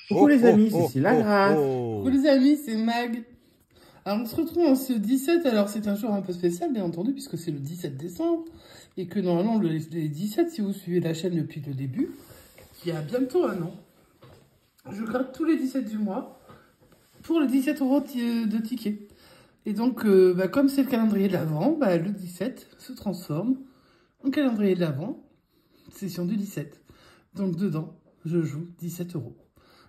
Coucou les amis, c'est la grâce. Coucou les amis, c'est Mag. Alors on se retrouve en ce 17, alors c'est un jour un peu spécial bien entendu puisque c'est le 17 décembre et que normalement les 17, si vous suivez la chaîne depuis le début, il y a bientôt un an, je gratte tous les 17 du mois pour les 17 € de tickets. Et donc comme c'est le calendrier de l'Avent, le 17 se transforme en calendrier de l'Avent, session du 17. Donc dedans, je joue 17 €.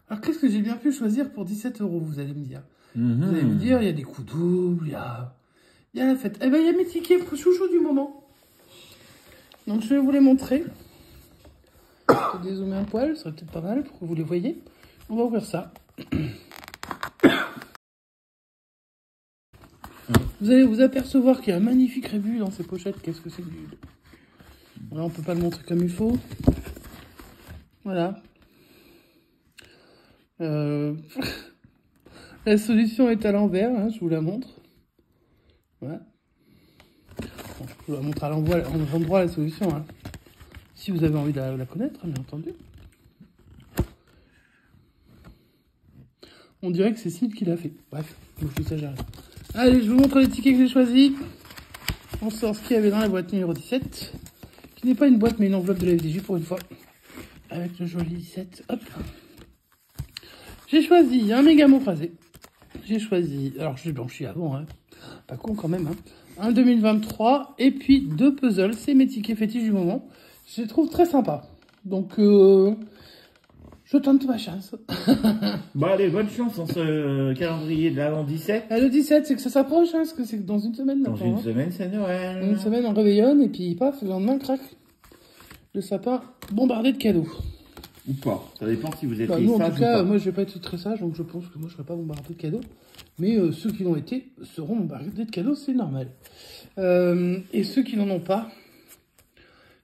Alors, qu'est-ce que j'ai bien pu choisir pour 17 €, vous allez me dire. Vous allez me dire, il y a des coups doubles, il y a la fête. Eh ben, il y a mes tickets chouchou du moment. Donc, je vais vous les montrer. Je vais dézoomer un poil, ça serait peut-être pas mal pour que vous les voyez. On va ouvrir ça. Vous allez vous apercevoir qu'il y a un magnifique rébus dans ces pochettes. Qu'est-ce que c'est que du... Là, on peut pas le montrer comme il faut. Voilà. La solution est à l'envers, hein, je vous la montre. Voilà. Bon, je vous la montre à l'endroit la solution. Hein. Si vous avez envie de la connaître, bien entendu. On dirait que c'est Sid qui l'a fait. Bref, je vous ça j'arrête. Allez, je vous montre les tickets que j'ai choisis. On sort ce qu'il y avait dans la boîte numéro 17. Qui n'est pas une boîte mais une enveloppe de la FDJ pour une fois. Avec le joli 17. Hop. J'ai choisi un méga phrasé. J'ai choisi, alors je l'ai blanchi avant, hein. Pas con quand même, hein. Un 2023 et puis 2 puzzles. C'est mes tickets fétiches du moment. Je les trouve très sympas. Donc, je tente ma chance. Bon allez, bonne chance dans ce calendrier de l'Avent 17. Le 17, c'est que ça s'approche, hein, parce que c'est dans une semaine. Dans une semaine, c'est Noël. Une semaine, on réveillonne et puis paf, le lendemain, crac. Le sapin bombardé de cadeaux. Ou pas, ça dépend si vous êtes nous, en sage tout ou cas, pas. moi je vais pas être très sage, donc je pense que moi je serai pas bombardé de cadeaux. Mais ceux qui l'ont été seront bombardés de cadeaux, c'est normal. Et ceux qui n'en ont pas,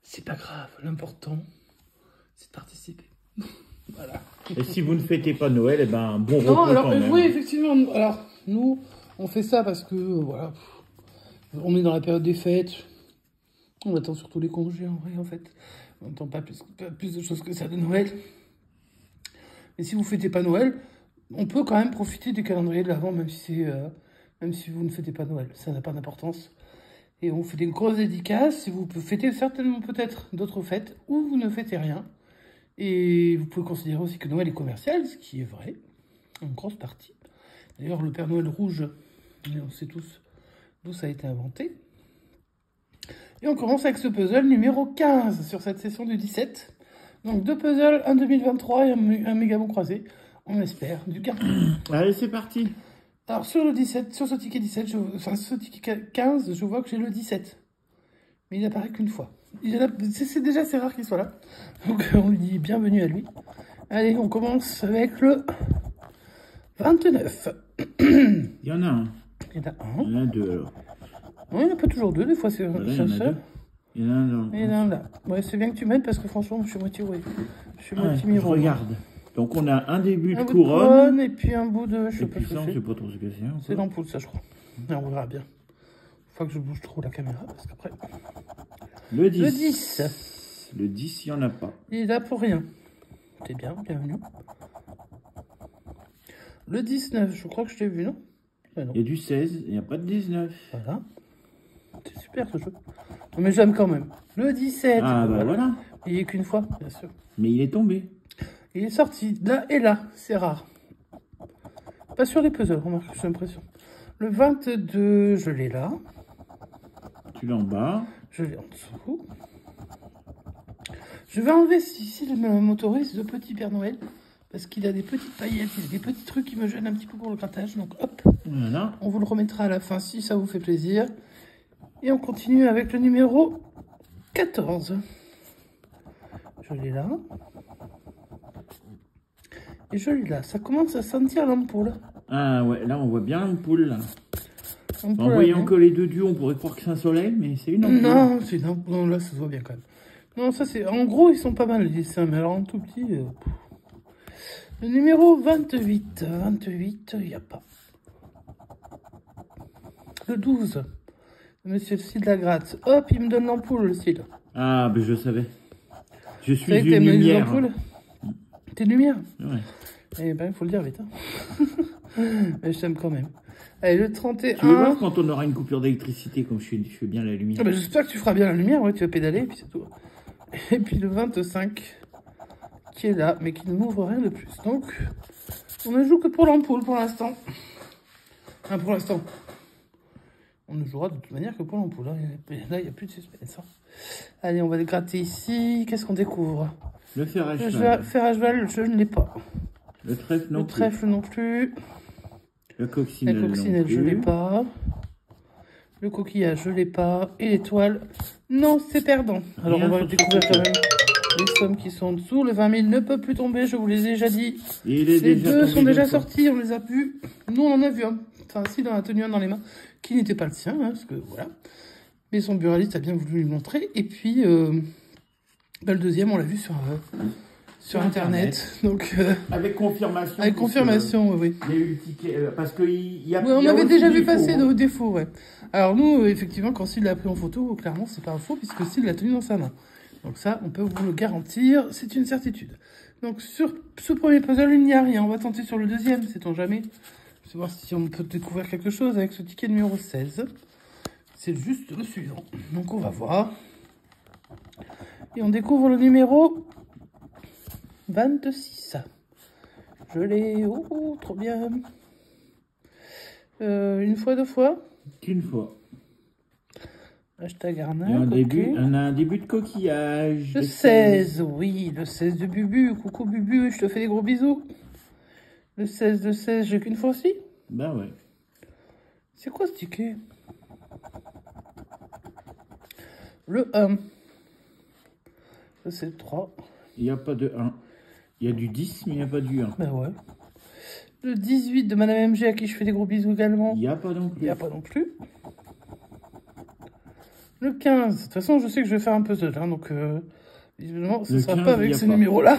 c'est pas grave. L'important, c'est de participer. Voilà. Et si vous ne fêtez pas Noël, eh ben bon repos Non, alors quand même. oui, effectivement. Alors nous, on fait ça parce que voilà, on est dans la période des fêtes. On attend surtout les congés en vrai, en fait. On n'entend pas plus de choses que ça de Noël. Mais si vous ne fêtez pas Noël, on peut quand même profiter du calendrier de l'Avent, même si vous ne fêtez pas Noël. Ça n'a pas d'importance. Et on fait des grosses dédicaces. Et vous fêtez certainement peut-être d'autres fêtes, ou vous ne fêtez rien. Et vous pouvez considérer aussi que Noël est commercial, ce qui est vrai, en grosse partie. D'ailleurs, le Père Noël rouge, on sait tous d'où ça a été inventé. Et on commence avec ce puzzle numéro 15 sur cette session du 17. Donc 2 puzzles, un 2023 et un méga bon croisé. On espère du gain. Allez, c'est parti. Alors sur le 17, sur ce ticket 17, ce ticket 15, je vois que j'ai le 17. Mais il apparaît qu'une fois. C'est déjà assez rare qu'il soit là. Donc on lui dit bienvenue à lui. Allez, on commence avec le 29. Il y en a un. Il y en a un. Il y en a deux alors. Oui, il n'y en a pas toujours deux, des fois c'est un seul. Il y en a un là. Il y en a un là. Ouais, c'est bien que tu m'aides parce que franchement, je suis moitié Je miro. regarde. Donc on a un début de bout couronne. Et puis un bout de... Je sais Et pas puis ce que ça, on c'est. sait pas trop ce que c'est. C'est l'ampoule, ça, je crois. Et on verra bien. Faut que je bouge trop la caméra parce qu'après... Le 10. Le 10. Le 10, il n'y en a pas. Il est là pour rien. C'est bien, bienvenue. Le 19, je crois que je l'ai vu, non? Il y a du 16, il n'y a pas de 19. Voilà. C'est super ce jeu. Non, mais j'aime quand même. Le 17. Ah bah voilà. Il n'y est qu'une fois, bien sûr. Mais il est tombé. Il est sorti là et là. C'est rare. Pas sur les puzzles, remarque, j'ai l'impression. Le 22, je l'ai là. Tu l'as en bas. Je l'ai en dessous. Je vais enlever ici le motorise, le petit Père Noël. Parce qu'il a des petites paillettes, il a des petits trucs qui me gênent un petit peu pour le grattage. Donc hop, Voilà. on vous le remettra à la fin si ça vous fait plaisir. Et on continue avec le numéro 14. Je l'ai là. Et je l'ai là. Ça commence à sentir l'ampoule. Ah ouais, là on voit bien l'ampoule là. En Ampoule voyant que les deux dieux, on pourrait croire que c'est un soleil, mais c'est une ampoule. Non, c'est une ampoule. Non, là ça se voit bien quand même. Non, ça c'est... En gros, ils sont pas mal les dessins, mais alors en tout petit... Le numéro 28. 28, il n'y a pas. Le 12. Monsieur le Cid la gratte. Hop, il me donne l'ampoule, le Cid. Ah, ben je savais. Je suis Ça y est, une lumière. T'es une lumière? Ouais. Eh ben, il faut le dire vite. Hein. Mais je t'aime quand même. Allez, le 31. Tu veux voir quand on aura une coupure d'électricité, comme je fais bien la lumière. Ah ben, j'espère que tu feras bien la lumière, ouais, tu vas pédaler, et puis c'est tout. Et puis le 25, qui est là, mais qui ne m'ouvre rien de plus. Donc, on ne joue que pour l'ampoule pour l'instant. Enfin, pour l'instant. On ne jouera de toute manière que pour l'ampoule. Hein. Là, il n'y a plus de suspense. Hein. Allez, on va le gratter ici. Qu'est-ce qu'on découvre? Le fer à cheval. Le fer à cheval, je ne l'ai pas. Le trèfle non le plus. trèfle non plus. La coccinelle, je ne l'ai pas. Le coquillage, je ne l'ai pas. Et l'étoile, non, c'est perdant. Alors, on va découvrir quand même les sommes qui sont en dessous. Le 20 000 ne peut plus tomber, je vous les ai déjà dit. Les deux sont déjà sortis, on les a vus. Nous, on en a vu un. Enfin, si, on a tenu un dans les mains, qui n'était pas le sien, hein, parce que voilà. Mais son buraliste a bien voulu lui montrer. Et puis, le deuxième, on l'a vu sur Internet. Donc, avec confirmation. Avec confirmation, oui. Il y a eu le ticket, parce qu'il y a... Oui, on avait déjà vu passer nos défauts, ouais. Alors nous, effectivement, quand Sid l'a pris en photo, clairement, c'est pas un faux, puisque Sid l'a tenu dans sa main. Donc ça, on peut vous le garantir, c'est une certitude. Donc sur ce premier puzzle, il n'y a rien. On va tenter sur le deuxième, sait-on jamais. Je vais voir si on peut découvrir quelque chose avec ce ticket numéro 16. C'est juste le suivant. Donc on va voir. Et on découvre le numéro 26. Je l'ai... Oh, trop bien. Une fois, deux fois? Qu'une fois. Hashtag arnaque. On a un début de coquillage. Le 16, oui, le 16 de Bubu. Coucou Bubu, je te fais des gros bisous. Le 16, j'ai qu'une fois aussi? Ben ouais. C'est quoi ce ticket? Le 1. C'est le 3. Il n'y a pas de 1. Il y a du 10, mais il n'y a pas du 1. Ben ouais. Le 18 de Madame MG, à qui je fais des gros bisous également. Il n'y a pas non plus. Il n'y a pas non plus. Le 15. De toute façon, je sais que je vais faire un puzzle. Hein, donc, visiblement, ce ne sera pas avec ce numéro-là.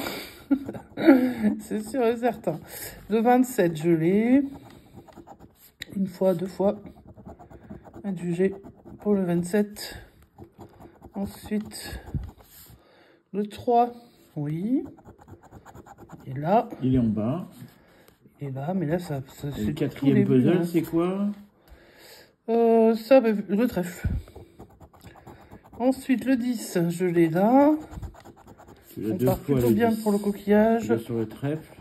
C'est sûr et certain. Le 27, je l'ai. Une fois, deux fois. Adjugé pour le 27. Ensuite, le 3. Oui. Et là. Il est en bas. Et là, mais là, ça c'est le quatrième puzzle, hein. C'est quoi? Ça, le trèfle. Ensuite, le 10, je l'ai là. On part plutôt bien pour le coquillage. Sur le trèfle.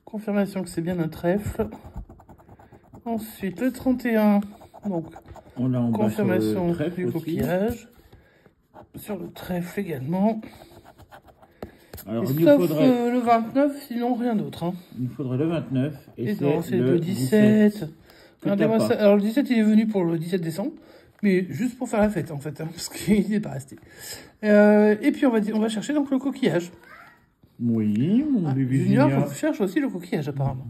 Confirmation que c'est bien un trèfle. Ensuite, le 31. Donc, on l'a en bas confirmation sur le trèfle du coquillage. Sur le trèfle également. Alors, il sauf faudrait... le 29, sinon rien d'autre. Hein. Il faudrait le 29. Et non, c'est le 17. Regardez-moi ça. Alors, le 17, il est venu pour le 17 décembre. Mais juste pour faire la fête, en fait. Hein, parce qu'il n'est pas resté. Et puis, on va chercher donc le coquillage. Oui, mon bébé Junior cherche aussi le coquillage, apparemment.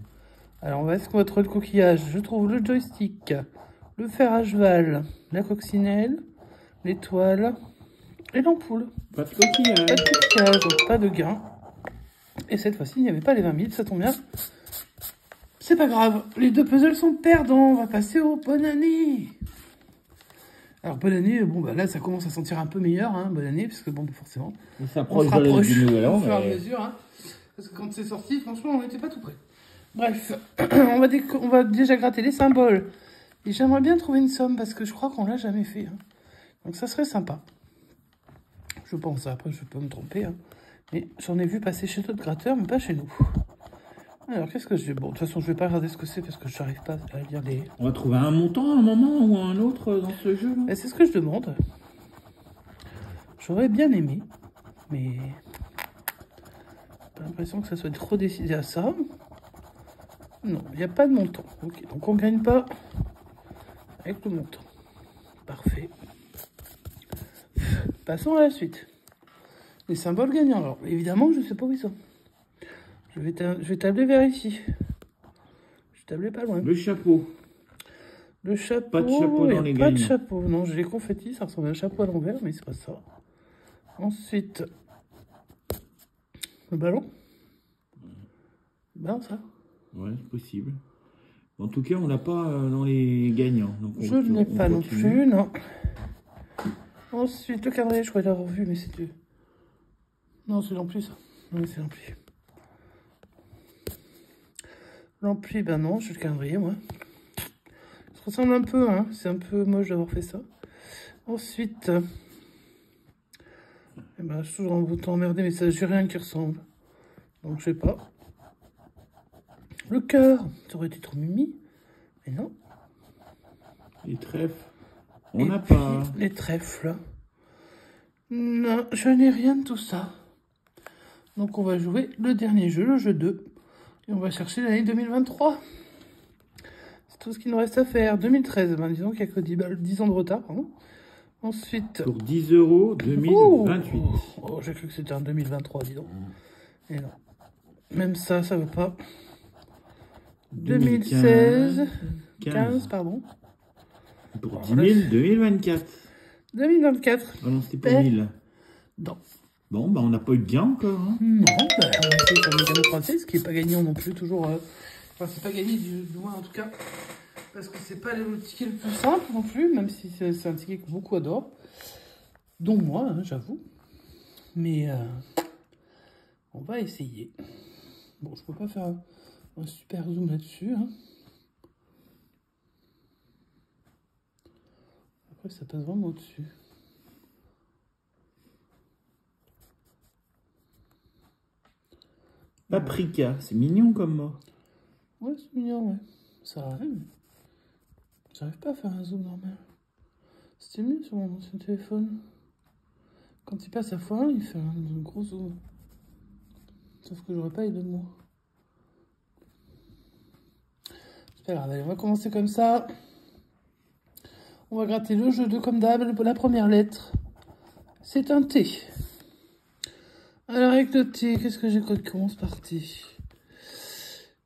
Alors, est-ce qu'on va trouver le coquillage? Je trouve le joystick, le fer à cheval, la coccinelle, l'étoile et l'ampoule. Pas de coquillage. Pas de coquillage, donc pas de gain. Et cette fois-ci, il n'y avait pas les 20 000, ça tombe bien. C'est pas grave, les deux puzzles sont perdants. On va passer au bonne année. Alors, bonne année, bon, bah là, ça commence à sentir un peu meilleur, hein, bonne année, parce que bon, forcément, on se rapproche du nouvel an. Au fur et à mesure, hein, parce que quand c'est sorti, franchement, on n'était pas tout près. Bref, on va déjà gratter les symboles. Et j'aimerais bien trouver une somme, parce que je crois qu'on l'a jamais fait. Hein. Donc, ça serait sympa. Je pense, après, je peux me tromper. Hein. Mais j'en ai vu passer chez d'autres gratteurs, mais pas chez nous. Alors, qu'est-ce que j'ai? Bon, de toute façon, je vais pas regarder ce que c'est, parce que je n'arrive pas à lire les... On va trouver un montant à un moment ou un autre dans ce jeu, là. C'est ce que je demande. J'aurais bien aimé, mais... J'ai pas l'impression que ça soit trop décidé à ça. Non, il n'y a pas de montant. Ok, donc on ne gagne pas avec le montant. Parfait. Passons à la suite. Les symboles gagnants. Alors, évidemment, je ne sais pas où ils sont. Je vais tabler vers ici. Je tablais pas loin. Le chapeau. Le chapeau. Pas de chapeau dans les gagnants. Pas de chapeau. Non, j'ai les confettis. Ça ressemble à un chapeau à l'envers, mais c'est pas ça. Ensuite, le ballon. Ben, ça. Ouais, c'est possible. En tout cas, on l'a pas dans les gagnants. Donc je ne l'ai pas non plus, non. Ensuite, le calendrier, je crois l'avoir vu, mais c'est... Non, c'est non plus ça. Non, c'est non plus. L'ampli, ben non, je suis le calendrier, moi. Ça ressemble un peu, hein. C'est un peu moche d'avoir fait ça. Ensuite, eh ben, je suis toujours en bouton emmerdé, mais ça, j'ai rien qui ressemble. Donc, je sais pas. Le cœur, ça aurait été trop mimi. Mais non. Les trèfles. On n'a pas. Les trèfles. Non, je n'ai rien de tout ça. Donc, on va jouer le dernier jeu, le jeu 2. Et on va chercher l'année 2023. C'est tout ce qu'il nous reste à faire. 2013, ben, disons qu'il n'y a que 10 ans de retard. Pardon. Ensuite... Pour 10 € 2028. Oh, j'ai cru que c'était en 2023, dis donc. Et non. Même ça, ça veut pas. 2016... 15, pardon. Pour 10 000, 2024. 2024. Oh non, c'était pas 1000. Non. Bon, bah on n'a pas eu de gain encore. Hein. Non, bah, on va essayer sur le Mécano français, ce qui n'est pas gagnant non plus, toujours. Enfin, c'est pas gagné du moins en tout cas. Parce que c'est pas le ticket le plus simple non plus, même si c'est un ticket que beaucoup adorent. Dont moi, hein, j'avoue. Mais on va essayer. Bon, je peux pas faire un super zoom là-dessus. Hein. Après, ça passe vraiment au-dessus. Paprika, c'est mignon comme mot. Ouais, c'est mignon, ouais. Ça arrive. J'arrive pas à faire un zoom normal. C'était mieux sur mon ancien téléphone. Quand il passe à x1, il fait un gros zoom. Sauf que j'aurais pas les deux mots. C'est pas grave, allez, on va commencer comme ça. On va gratter le jeu 2 comme d'hab. La première lettre, c'est un T. Alors avec le T, qu'est-ce que j'ai quoi qui commence par T?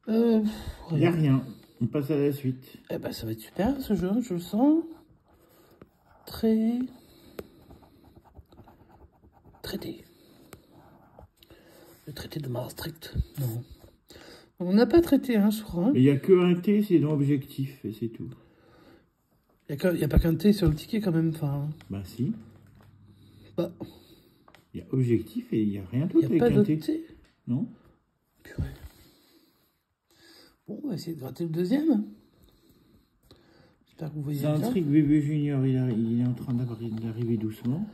Il n'y a rien. On passe à la suite. Eh ben, ça va être super ce jeu, je le sens. Traité. Le traité de Maastricht. Non. On n'a pas traité, hein, je crois. Il n'y a que un T, c'est dans objectif, et c'est tout. Il n'y a pas qu'un T sur le ticket quand même. Enfin... Bah si. Bah. Il y a objectif et il n'y a rien d'autre avec un T. Il n'y a pas un d'autre T. Non. Purée. Bon, on va essayer de gratter le deuxième. J'espère que vous voyez bien. C'est un trick bébé junior, il est en train d'arriver doucement.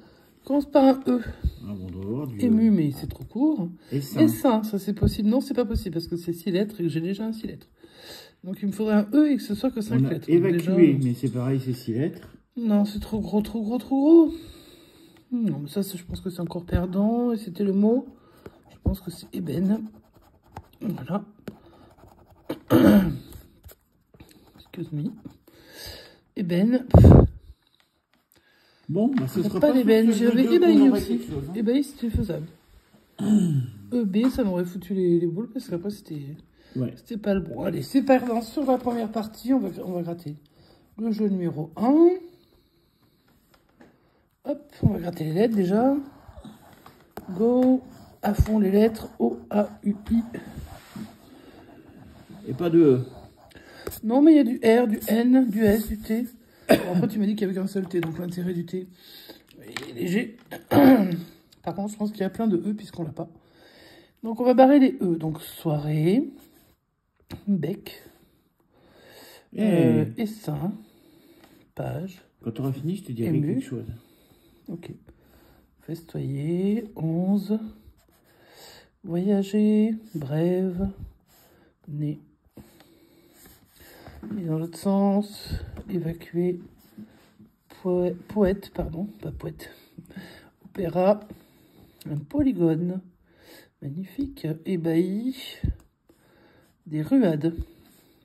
Commence par un E. Ah bon, on doit voir du Ému, mais c'est trop court. Et ça c'est possible. Non, c'est pas possible parce que c'est 6 lettres et que j'ai déjà un 6 lettres. Donc il me faudrait un E et que ce soit que 5 on a lettres. évacué, mais c'est pareil, c'est 6 lettres. Non, c'est trop gros, trop gros, trop gros. Non, mais ça, je pense que c'est encore perdant. Et c'était le mot. Je pense que c'est ébène. Voilà. Excuse me. Ébène. Bon, bah ce sera pas l'ébène. J'avais ébahi aussi. Hein. Ébahi, c'était faisable. EB, ça m'aurait foutu les boules parce qu'après, c'était pas le bon. Allez, c'est perdant. Sur la première partie, on va gratter le jeu numéro 1. Hop, on va gratter les lettres déjà. Go. À fond les lettres. O, A, U, I. Et pas de E. Non, mais il y a du R, du N, du S, du T. Alors, après, tu m'as dit qu'il n'y avait qu'un seul T, donc l'intérêt du T, il est léger. Par contre, je pense qu'il y a plein de E puisqu'on l'a pas. Donc, on va barrer les E. Donc, soirée, bec, essaim, page. Quand tu auras fini, je te dirai ému. quelque chose. Ok. Festoyer, 11. Voyager, brève, né. Et dans l'autre sens, évacuer, poète, pardon, pas poète. Opéra, un polygone, magnifique, ébahi, des ruades.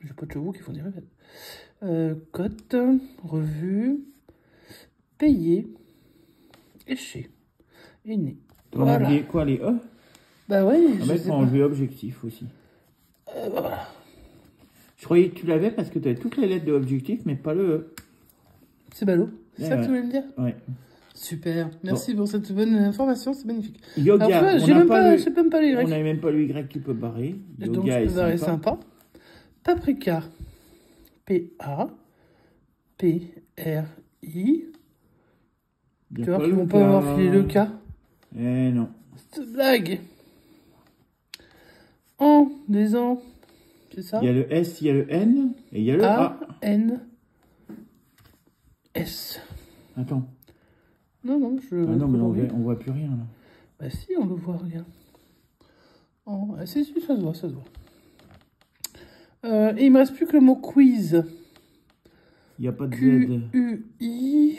J'ai pas de chevaux qui font des ruades. Cote, revue, payé, éché, et né. Tu as oublié quoi, les E? Bah ouais, ah bah, il faut enlever objectif aussi. Voilà. Je croyais que tu l'avais parce que tu avais toutes les lettres de objectif, mais pas le E. C'est ballot, c'est ça que tu voulais me dire? Ouais. Super, merci pour cette bonne information, c'est magnifique. Yoga, alors, j'ai même pas le Y. On n'avait même pas le Y, tu peux barrer. Yoga, donc je peux barrer sympa. Paprika, P-A, P-R-I. Tu vois qu'ils vont pas avoir filé le K. Eh non. Cette blague. En, des ans, C'est ça? Il y a le S, il y a le N et il y a le A. N, S. Attends. Non, Ah non, mais on voit plus rien là. Bah si, on le voit, regarde. Oh, si, ça se voit, ça se voit. Et il me reste plus que le mot quiz. Il n'y a pas de Z. Q-U-I.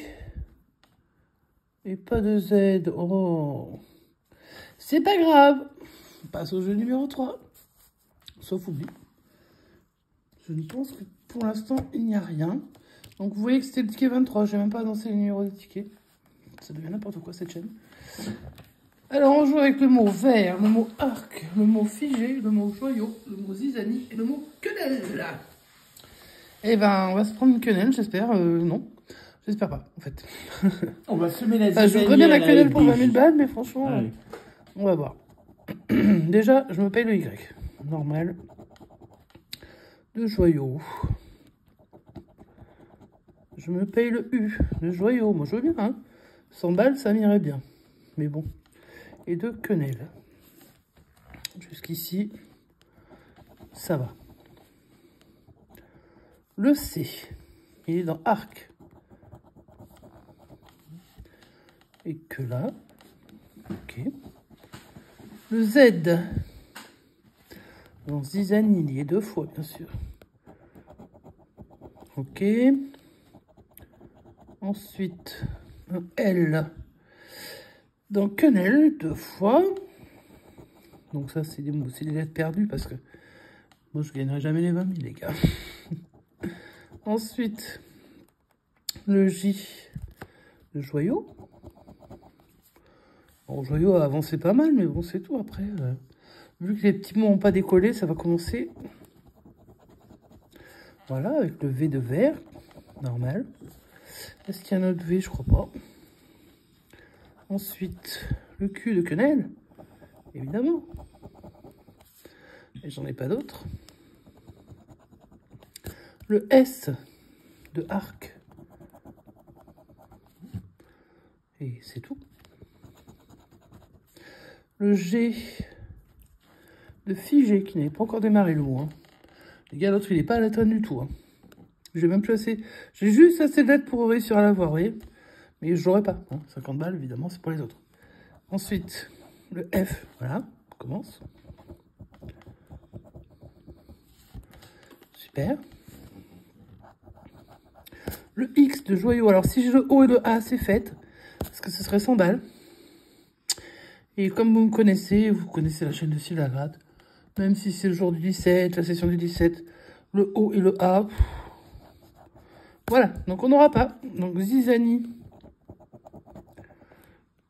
Et pas de Z. Oh. C'est pas grave. On passe au jeu numéro 3. Sauf oubli. Je ne pense que pour l'instant, il n'y a rien. Donc vous voyez que c'était le ticket 23. Je n'ai même pas annoncé le numéro des tickets. Ça devient n'importe quoi cette chaîne. Alors on joue avec le mot vert, le mot arc, le mot figé, le mot joyau, le mot zizanie et le mot quenelle. Eh ben, on va se prendre une quenelle, j'espère. Non, j'espère pas, en fait. On va semer la zizanie. Je voudrais bien la quenelle pour 20 000 balles, mais franchement, on va voir. Déjà, je me paye le Y. Normal. De joyau. Je me paye le U. De joyau. Moi, je veux bien, hein. 100 balles, ça m'irait bien. Mais bon. Et de quenelle. Jusqu'ici, ça va. Le C, il est dans arc. Et que là. Ok. Le Z, dans zizanie, il y est 2 fois, bien sûr. Ok. Ensuite, un L. Dans quenelle, 2 fois. Donc ça, c'est des lettres perdues parce que moi, je gagnerai jamais les 20 000, les gars. Ensuite, le J de joyau. Bon, joyau a avancé pas mal, mais bon, c'est tout. Après, vu que les petits mots n'ont pas décollé, ça va commencer. Voilà, avec le V de vert. Normal. Est-ce qu'il y a un autre V? Je crois pas. Ensuite, le Q de quenelle, évidemment. Et j'en ai pas d'autres. Le S de arc. Et c'est tout. Le G de figé, qui n'avait pas encore démarré le mot. Hein. Les gars, l'autre, il n'est pas à la tonne du tout. Hein. J'ai même plus assez. J'ai juste assez de lettres pour réussir à l'avoir, vous voyez. Mais je l'aurai pas. Hein. 50 balles, évidemment, c'est pour les autres. Ensuite, le F. Voilà, on commence. Super. Le X de joyau. Alors, si j'ai le O et le A, c'est fait. Parce que ce serait 100 balles. Et comme vous me connaissez, vous connaissez la chaîne de Sylvain Gratte. Même si c'est le jour du 17, la session du 17, le O et le A. Voilà, donc on n'aura pas. Donc zizanie,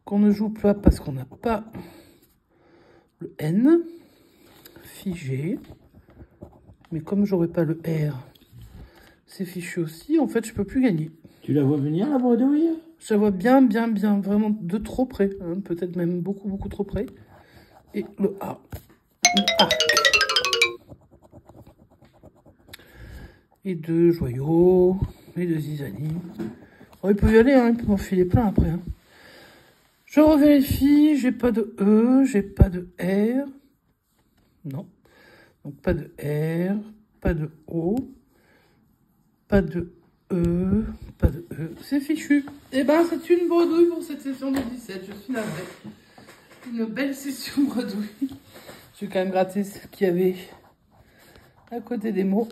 qu'on ne joue pas parce qu'on n'a pas le N. Figé. Mais comme j'aurai pas le R, c'est fichu aussi. En fait, je peux plus gagner. Tu la vois venir, la bredouille? Je la vois bien, vraiment de trop près. Hein, peut-être même beaucoup trop près. Et le A. Le arc. Et de joyaux. Et de zizanie. Oh, il peut y aller, hein, il peut m'en filer plein après. Hein. Je revérifie. J'ai pas de E, j'ai pas de R. Non. Donc pas de R, pas de O, pas de E, pas de E. C'est fichu. Eh ben, c'est une bredouille pour cette session de 17. Je suis navrée. Une belle session bredouille. Je vais quand même gratter ce qu'il y avait à côté des mots.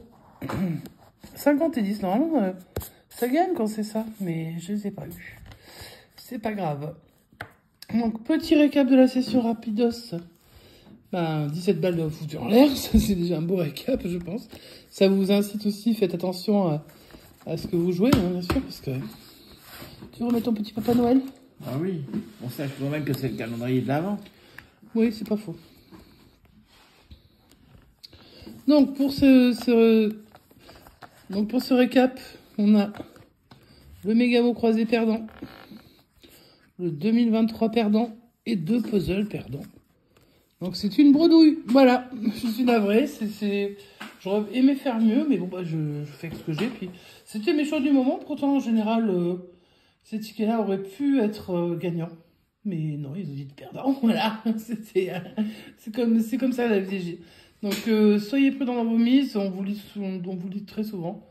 50 et 10, normalement, ça gagne quand c'est ça. Mais je ne les ai pas eu. C'est pas grave. Donc, petit récap de la session rapidos. Ben, 17 balles de foutu en l'air, ça c'est déjà un beau récap, je pense. Ça vous incite aussi, faites attention à ce que vous jouez, hein, bien sûr, parce que... Tu remets ton petit Papa Noël? Ah oui, on sache quand même que c'est le calendrier de l'avant. Oui, c'est pas faux. Donc, pour ce récap, on a le méga mot croisé perdant, le 2023 perdant et 2 puzzles perdants. Donc c'est une bredouille, voilà, je suis navrée, j'aurais aimé faire mieux, mais bon, bah, je fais ce que j'ai, puis c'était mes choix du moment, pourtant en général, ces tickets-là auraient pu être gagnants, mais non, ils ont dit perdants, voilà, c'est comme ça la vie, Donc, soyez prudents dans vos mises, on vous lit très souvent.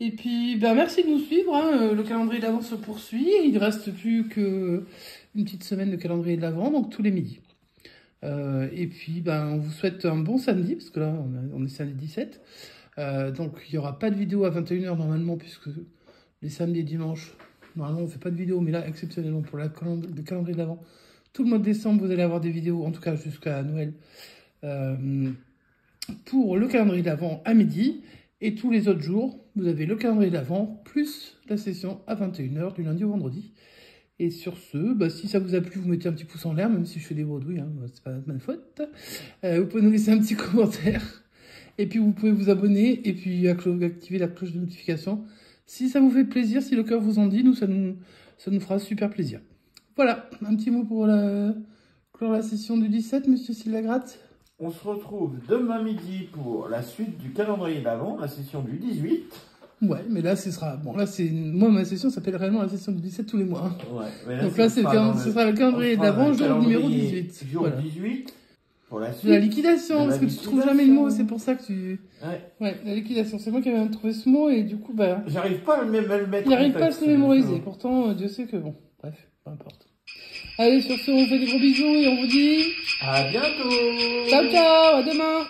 Et puis, ben, merci de nous suivre. Hein. Le calendrier de l'Avent se poursuit. Il ne reste plus qu'une petite semaine de calendrier de l'Avent, donc tous les midis. Et puis, ben, on vous souhaite un bon samedi, parce que là, on est samedi 17. Donc, il n'y aura pas de vidéo à 21h normalement, puisque les samedis et dimanches, normalement, on ne fait pas de vidéo. Mais là, exceptionnellement, pour le calendrier de l'Avent, tout le mois de décembre, vous allez avoir des vidéos, en tout cas jusqu'à Noël, pour le calendrier de l'Avent à midi. Et tous les autres jours, vous avez le calendrier de l'Avent, plus la session à 21h du lundi au vendredi. Et sur ce, bah, si ça vous a plu, vous mettez un petit pouce en l'air, même si je fais des bredouilles, hein, c'est pas ma faute. Vous pouvez nous laisser un petit commentaire. Et puis vous pouvez vous abonner et puis activer la cloche de notification. Si ça vous fait plaisir, si le cœur vous en dit, ça nous fera super plaisir. Voilà, un petit mot pour clore la session du 17, monsieur Syllagratte. On se retrouve demain midi pour la suite du calendrier d'avant, la session du 18. Ouais, mais là, ce sera... Bon, là, moi, ma session s'appelle réellement la session du 17 tous les mois. Hein. Ouais, mais là, donc là, ce sera le calendrier d'avant, jour numéro 18. Jour voilà. 18, pour la suite. De la liquidation, parce que tu trouves jamais le mot, c'est pour ça que tu... Ouais, la liquidation, c'est moi qui avais trouvé ce mot, et du coup, bah... J'arrive pas à le mettre. Il n'arrive pas à se mémoriser, pourtant, Dieu sait que bon, bref, peu importe. Allez, sur ce, on fait des gros bisous, et on vous dit... À bientôt. Ciao, ciao, à demain.